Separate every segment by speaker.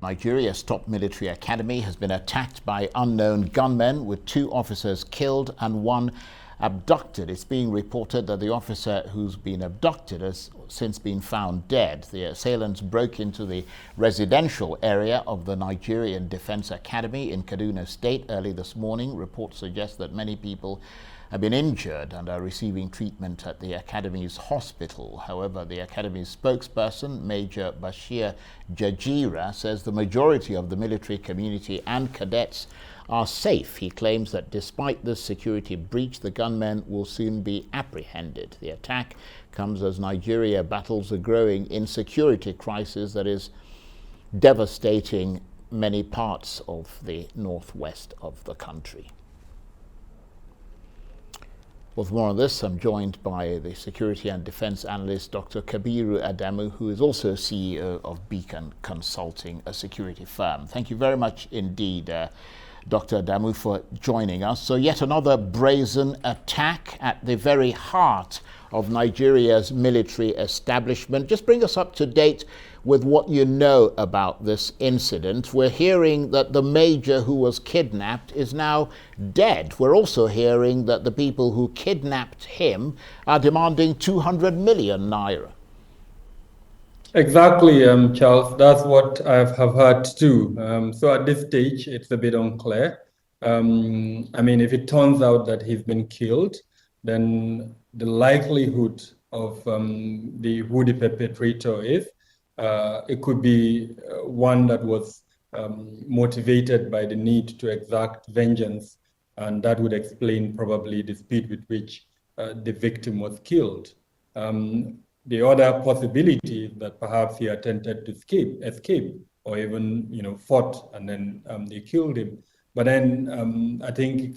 Speaker 1: Nigeria's top military academy has been attacked by unknown gunmen, with 2 officers killed and 1 abducted. It's being reported that the officer who's been abducted has since been found dead. The assailants broke into the residential area of the Nigerian Defense Academy in Kaduna State early this morning. Reports suggest that many people have been injured and are receiving treatment at the Academy's hospital. However, the Academy's spokesperson, Major Bashir Jajira, says the majority of the military community and cadets are safe. He claims that despite this security breach, the gunmen will soon be apprehended. The attack comes as Nigeria battles a growing insecurity crisis that is devastating many parts of the northwest of the country. Well, for more on this, I'm joined by the security and defense analyst, Dr. Kabiru Adamu, who is also CEO of Beacon Consulting, a security firm. Thank you very much indeed, Dr. Adamu, for joining us. So yet another brazen attack at the very heart of Nigeria's military establishment. Just bring us up to date with what you know about this incident. We're hearing that the major who was kidnapped is now dead. We're also hearing that the people who kidnapped him are demanding 200 million naira.
Speaker 2: Exactly, Charles. That's what I have heard too. So at this stage, it's a bit unclear. I mean, if it turns out that he's been killed, then the likelihood of who the perpetrator is, it could be one that was motivated by the need to exact vengeance, and that would explain probably the speed with which the victim was killed. The other possibility is that perhaps he attempted to escape, or even fought and then they killed him. But then I think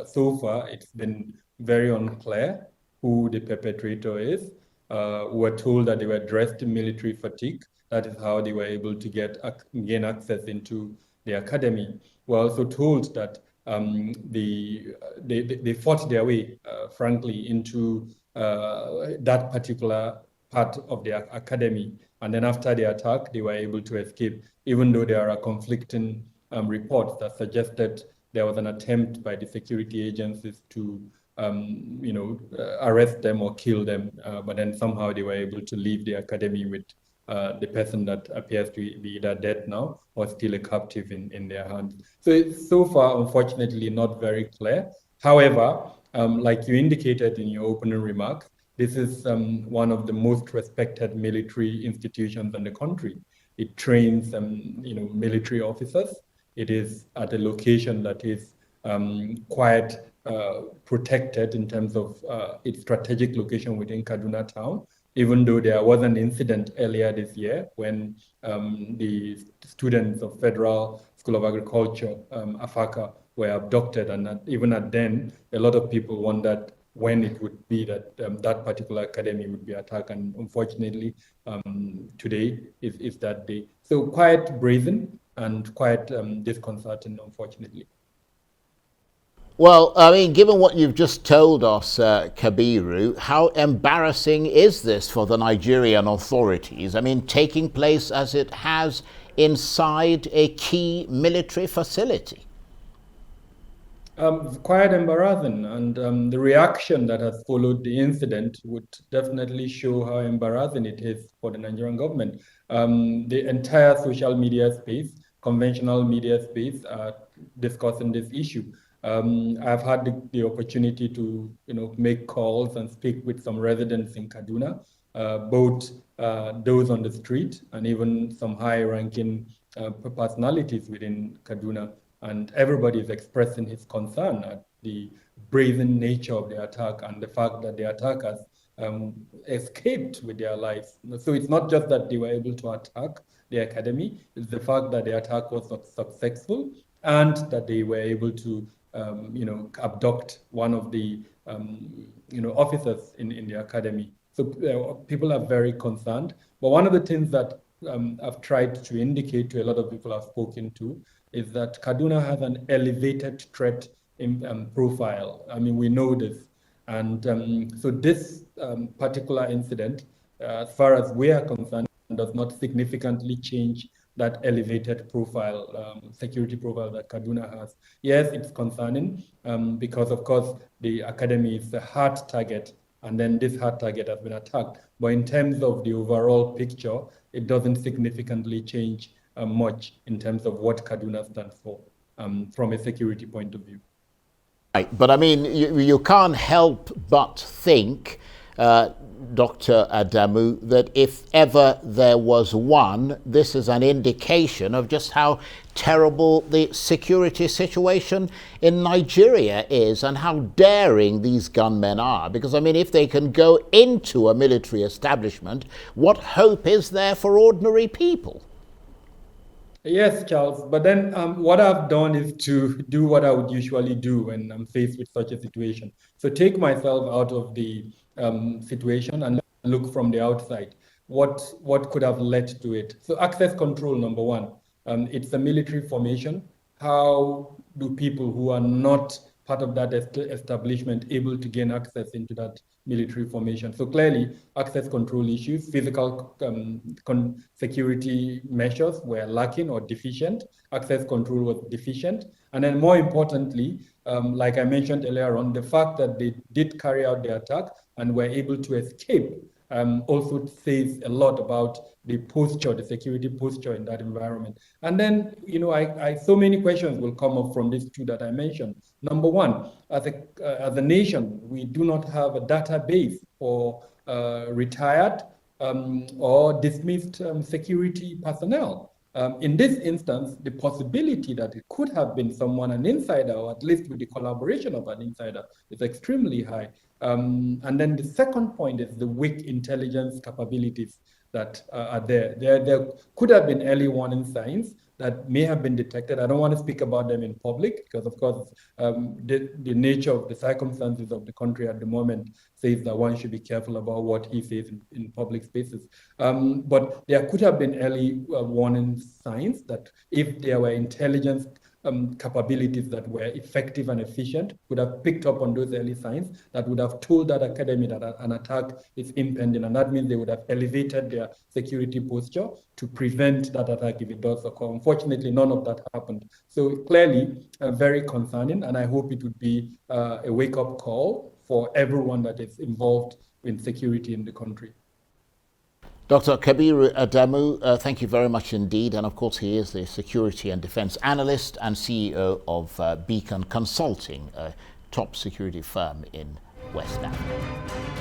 Speaker 2: so far it's been very unclear who the perpetrator is. We were told that they were dressed in military fatigue. That is how they were able to gain access into the academy. We were also told that they fought their way, frankly, into that particular part of the academy. And then after the attack, they were able to escape, even though there are conflicting reports that suggested there was an attempt by the security agencies to arrest them or kill them. But then somehow they were able to leave the academy with the person that appears to be either dead now or still a captive in their hands. So it's so far, unfortunately, not very clear. However, like you indicated in your opening remarks, this is one of the most respected military institutions in the country. It trains military officers. It is at a location that is quite protected in terms of its strategic location within Kaduna town, even though there was an incident earlier this year when the students of Federal School of Agriculture, AFACA, were abducted. And even at then, a lot of people wondered when it would be that that particular academy would be attacked. And unfortunately, today is that day. So quite brazen and quite disconcerting, unfortunately.
Speaker 1: Well, I mean, given what you've just told us, Kabiru, how embarrassing is this for the Nigerian authorities? I mean, taking place as it has inside a key military facility.
Speaker 2: Quite embarrassing, and the reaction that has followed the incident would definitely show how embarrassing it is for the Nigerian government. The entire social media space, conventional media space, are discussing this issue. I've had the opportunity to make calls and speak with some residents in Kaduna, both those on the street and even some high-ranking personalities within Kaduna. And everybody is expressing his concern at the brazen nature of the attack and the fact that the attackers escaped with their lives. So it's not just that they were able to attack the academy, it's the fact that the attack was not successful and that they were able to abduct one of the officers in the academy. So people are very concerned. But one of the things that I've tried to indicate to a lot of people I've spoken to is that Kaduna has an elevated threat profile. I mean, we know this. And so this particular incident, as far as we are concerned, does not significantly change that elevated profile, security profile that Kaduna has. Yes, it's concerning because, of course, the academy is a hard target, and then this hard target has been attacked. But in terms of the overall picture, it doesn't significantly change much in terms of what Kaduna stands for from a security point of view.
Speaker 1: Right, but I mean, you can't help but think, Dr. Adamu, that if ever there was one, this is an indication of just how terrible the security situation in Nigeria is and how daring these gunmen are. Because, I mean, if they can go into a military establishment, what hope is there for ordinary people?
Speaker 2: Yes, Charles. But then what I've done is to do what I would usually do when I'm faced with such a situation. So take myself out of the situation and look from the outside. What could have led to it? So access control, number one. It's a military formation. How do people who are not part of that establishment able to gain access into that military formation? So clearly, access control issues, physical security measures were lacking or deficient. Access control was deficient. And then more importantly, like I mentioned earlier on, the fact that they did carry out the attack and were able to escape also says a lot about the posture, the security posture in that environment. And then, so many questions will come up from these two that I mentioned. Number one, as a nation, we do not have a database for retired or dismissed security personnel. In this instance, the possibility that it could have been someone, an insider, or at least with the collaboration of an insider, is extremely high. And then the second point is the weak intelligence capabilities that are there. There could have been early warning signs that may have been detected. I don't want to speak about them in public because, of course, the nature of the circumstances of the country at the moment says that one should be careful about what he says in public spaces. But there could have been early warning signs that if there were intelligence capabilities that were effective and efficient, would have picked up on those early signs that would have told that academy that an attack is impending. And that means they would have elevated their security posture to prevent that attack if it does occur. Unfortunately, none of that happened. So clearly, very concerning. And I hope it would be a wake-up call for everyone that is involved in security in the country.
Speaker 1: Dr. Kabiru Adamu, thank you very much indeed. And of course, he is the Security and Defense Analyst and CEO of Beacon Consulting, a top security firm in West Africa.